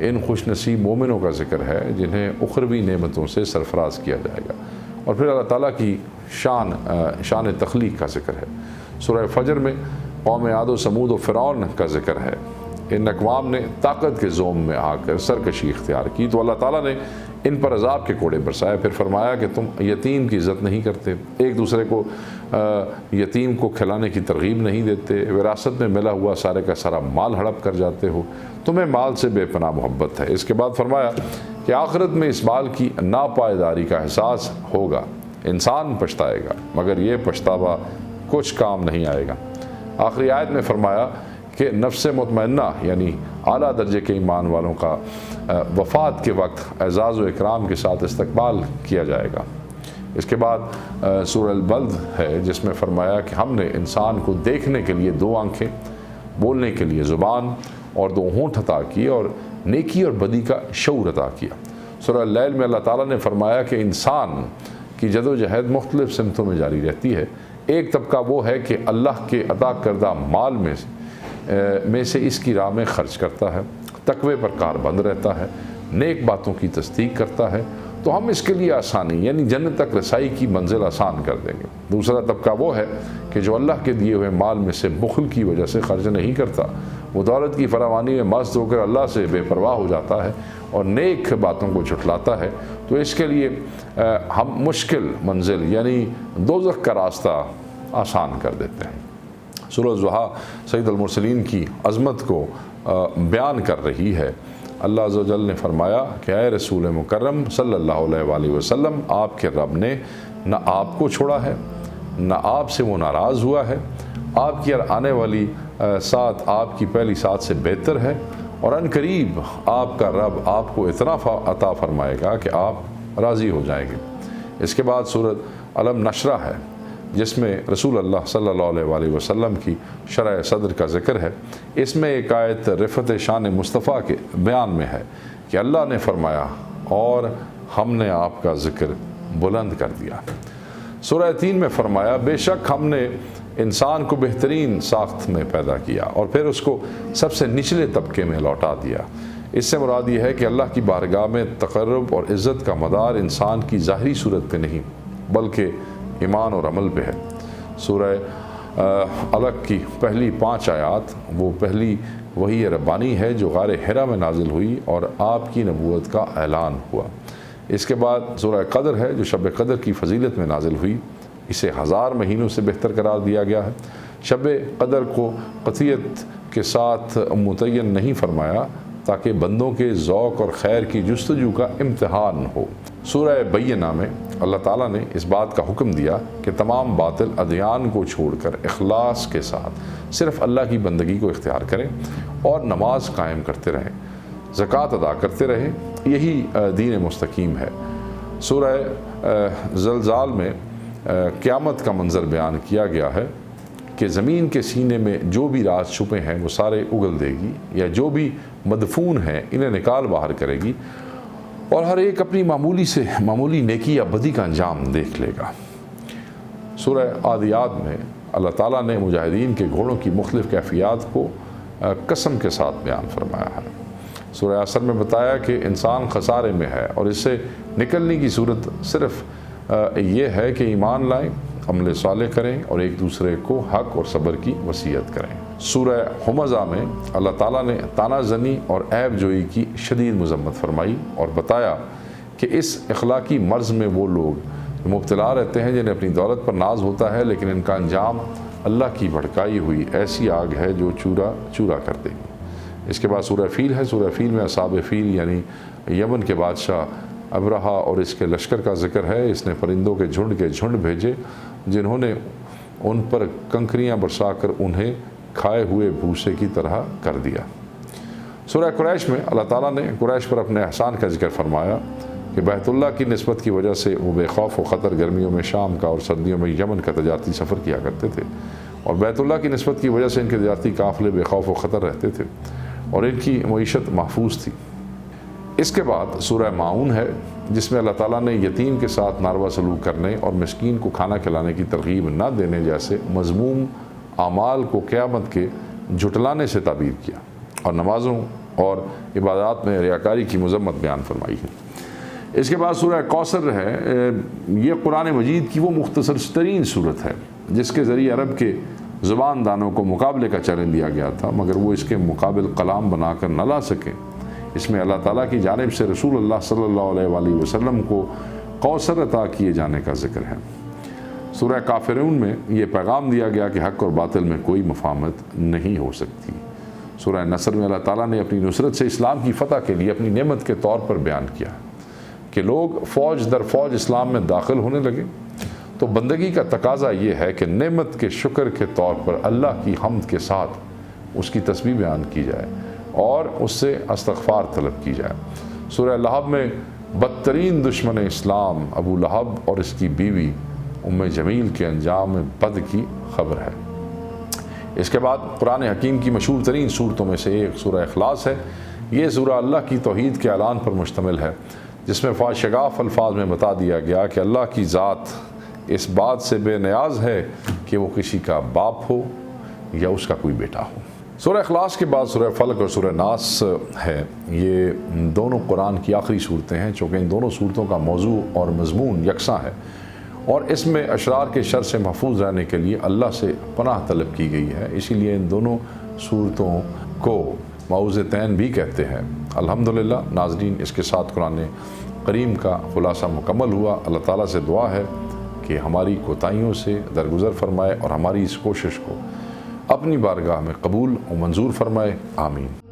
ان خوش نصیب مومنوں کا ذکر ہے جنہیں اخروی نعمتوں سے سرفراز کیا جائے گا۔ اور پھر اللہ تعالیٰ کی شان تخلیق کا ذکر ہے۔ سورہ فجر میں قوم عاد و سمود و فرعون کا ذکر ہے۔ ان اقوام نے طاقت کے زوم میں آ کر سرکشی اختیار کی تو اللہ تعالیٰ نے ان پر عذاب کے کوڑے برسائے، پھر فرمایا کہ تم یتیم کی عزت نہیں کرتے، ایک دوسرے کو یتیم کو کھلانے کی ترغیب نہیں دیتے، وراثت میں ملا ہوا سارے کا سارا مال ہڑپ کر جاتے ہو، تمہیں مال سے بے پناہ محبت ہے۔ اس کے بعد فرمایا کہ آخرت میں اس مال کی ناپائیداری کا احساس ہوگا، انسان پچھتائے گا مگر یہ پچھتاوا کچھ کام نہیں آئے گا۔ آخری آیت میں فرمایا کہ نفس مطمئنہ یعنی اعلیٰ درجے کے ایمان والوں کا وفات کے وقت اعزاز و اکرام کے ساتھ استقبال کیا جائے گا۔ اس کے بعد سورہ البلد ہے جس میں فرمایا کہ ہم نے انسان کو دیکھنے کے لیے 2 آنکھیں، بولنے کے لیے زبان اور 2 ہونٹ عطا کیے اور نیکی اور بدی کا شعور عطا کیا۔ سورہ اللیل میں اللہ تعالیٰ نے فرمایا کہ انسان کی جد و جہد مختلف سمتوں میں جاری رہتی ہے۔ ایک طبقہ وہ ہے کہ اللہ کے عطا کردہ مال میں سے اس کی راہ میں خرچ کرتا ہے، تقوی پر کاربند رہتا ہے، نیک باتوں کی تصدیق کرتا ہے، تو ہم اس کے لیے آسانی یعنی جنت تک رسائی کی منزل آسان کر دیں گے۔ دوسرا طبقہ وہ ہے کہ جو اللہ کے دیے ہوئے مال میں سے بخل کی وجہ سے خرچ نہیں کرتا، وہ دولت کی فراوانی میں مست ہو کر اللہ سے بے پرواہ ہو جاتا ہے اور نیک باتوں کو جھٹلاتا ہے، تو اس کے لیے ہم مشکل منزل یعنی دوزخ کا راستہ آسان کر دیتے ہیں۔ سورہ ضحیٰ سید المرسلین کی عظمت کو بیان کر رہی ہے۔ اللہ عز و جل نے فرمایا کہ اے رسول مکرم صلی اللہ علیہ وآلہ وسلم، آپ کے رب نے نہ آپ کو چھوڑا ہے نہ آپ سے وہ ناراض ہوا ہے، آپ کی آنے والی ساتھ آپ کی پہلی ساتھ سے بہتر ہے، اور ان قریب آپ کا رب آپ کو اتنا عطا فرمائے گا کہ آپ راضی ہو جائیں گے۔ اس کے بعد سورۃ علم نشرہ ہے جس میں رسول اللہ صلی اللہ علیہ وآلہ وسلم کی شرح صدر کا ذکر ہے۔ اس میں ایک آیت رفعت شان مصطفیٰ کے بیان میں ہے کہ اللہ نے فرمایا اور ہم نے آپ کا ذکر بلند کر دیا۔ سورہ 3 میں فرمایا بے شک ہم نے انسان کو بہترین ساخت میں پیدا کیا اور پھر اس کو سب سے نچلے طبقے میں لوٹا دیا۔ اس سے مراد یہ ہے کہ اللہ کی بارگاہ میں تقرب اور عزت کا مدار انسان کی ظاہری صورت پہ نہیں بلکہ ایمان اور عمل پہ ہے۔ سورہ علق کی پہلی 5 آیات وہ پہلی وحی ربانی ہے جو غار حرا میں نازل ہوئی اور آپ کی نبوت کا اعلان ہوا۔ اس کے بعد سورہ قدر ہے جو شب قدر کی فضیلت میں نازل ہوئی، اسے 1000 مہینوں سے بہتر قرار دیا گیا ہے۔ شب قدر کو قطعیت کے ساتھ متعین نہیں فرمایا تاکہ بندوں کے ذوق اور خیر کی جستجو کا امتحان ہو۔ سورہ بینہ میں اللہ تعالیٰ نے اس بات کا حکم دیا کہ تمام باطل ادیان کو چھوڑ کر اخلاص کے ساتھ صرف اللہ کی بندگی کو اختیار کریں اور نماز قائم کرتے رہیں، زکوٰۃ ادا کرتے رہیں، یہی دین مستقیم ہے۔ سورہ زلزال میں قیامت کا منظر بیان کیا گیا ہے کہ زمین کے سینے میں جو بھی راز چھپے ہیں وہ سارے اگل دے گی، یا جو بھی مدفون ہیں انہیں نکال باہر کرے گی، اور ہر ایک اپنی معمولی نیکی یا بدی کا انجام دیکھ لے گا۔ سورہ عادیات میں اللہ تعالیٰ نے مجاہدین کے گھوڑوں کی مختلف کیفیات کو قسم کے ساتھ بیان فرمایا ہے۔ سورہ عصر میں بتایا کہ انسان خسارے میں ہے اور اس سے نکلنے کی صورت صرف یہ ہے کہ ایمان لائیں، عمل صالح کریں اور ایک دوسرے کو حق اور صبر کی وصیت کریں۔ سورہ حمزہ میں اللہ تعالیٰ نے طعنہ زنی اور عیب جوئی کی شدید مذمت فرمائی اور بتایا کہ اس اخلاقی مرض میں وہ لوگ مبتلا رہتے ہیں جنہیں اپنی دولت پر ناز ہوتا ہے، لیکن ان کا انجام اللہ کی بھڑکائی ہوئی ایسی آگ ہے جو چورا چورا کر دے گی۔ اس کے بعد سورہ فیل ہے۔ سورہ فیل میں اصحاب فیل یعنی یمن کے بادشاہ ابرہا اور اس کے لشکر کا ذکر ہے۔ اس نے پرندوں کے جھنڈ بھیجے جنہوں نے ان پر کنکریاں برسا کر انہیں کھائے ہوئے بھوسے کی طرح کر دیا۔ سورہ قریش میں اللہ تعالیٰ نے قریش پر اپنے احسان کا ذکر فرمایا کہ بیت اللہ کی نسبت کی وجہ سے وہ بے خوف و خطر گرمیوں میں شام کا اور سردیوں میں یمن کا تجارتی سفر کیا کرتے تھے، اور بیت اللہ کی نسبت کی وجہ سے ان کے تجارتی قافلے بے خوف و خطر رہتے تھے اور ان کی معیشت محفوظ تھی۔ اس کے بعد سورہ ماعون ہے جس میں اللہ تعالیٰ نے یتیم کے ساتھ ناروا سلوک کرنے اور مسکین کو کھانا کھلانے کی ترغیب نہ دینے جیسے مذموم اعمال کو قیامت کے جھٹلانے سے تعبیر کیا، اور نمازوں اور عبادات میں ریاکاری کی مذمت بیان فرمائی ہے۔ اس کے بعد سورہ کوثر ہے، یہ قرآن مجید کی وہ مختصر ترین صورت ہے جس کے ذریعے عرب کے زبان دانوں کو مقابلے کا چیلنج دیا گیا تھا، مگر وہ اس کے مقابل کلام بنا کر نہ لا سکے۔ اس میں اللہ تعالیٰ کی جانب سے رسول اللہ صلی اللہ علیہ وآلہ وسلم کو کوثر عطا کیے جانے کا ذکر ہے۔ سورہ کافرون میں یہ پیغام دیا گیا کہ حق اور باطل میں کوئی مفاہمت نہیں ہو سکتی۔ سورہ نصر میں اللہ تعالیٰ نے اپنی نصرت سے اسلام کی فتح کے لیے اپنی نعمت کے طور پر بیان کیا کہ لوگ فوج در فوج اسلام میں داخل ہونے لگے، تو بندگی کا تقاضا یہ ہے کہ نعمت کے شکر کے طور پر اللہ کی حمد کے ساتھ اس کی تسبیح بیان کی جائے اور اس سے استغفار طلب کی جائے۔ سورہ لہب میں بدترین دشمن اسلام ابو لہب اور اس کی بیوی ام جمیل کے انجام بد کی خبر ہے۔ اس کے بعد قرآن حکیم کی مشہور ترین صورتوں میں سے ایک سورہ اخلاص ہے۔ یہ سورہ اللہ کی توحید کے اعلان پر مشتمل ہے، جس میں فاشگاف الفاظ میں بتا دیا گیا کہ اللہ کی ذات اس بات سے بے نیاز ہے کہ وہ کسی کا باپ ہو یا اس کا کوئی بیٹا ہو۔ سورہ اخلاص کے بعد سورہ فلق اور سورہ ناس ہے، یہ دونوں قرآن کی آخری صورتیں ہیں، چونکہ ان دونوں صورتوں کا موضوع اور مضمون یکساں ہے، اور اس میں اشرار کے شر سے محفوظ رہنے کے لیے اللہ سے پناہ طلب کی گئی ہے، اسی لیے ان دونوں صورتوں کو معوذتین بھی کہتے ہیں۔ الحمدللہ ناظرین، اس کے ساتھ قرآن کریم کا خلاصہ مکمل ہوا۔ اللہ تعالیٰ سے دعا ہے کہ ہماری کوتاہیوں سے درگزر فرمائے اور ہماری اس کوشش کو اپنی بارگاہ میں قبول و منظور فرمائے، آمین۔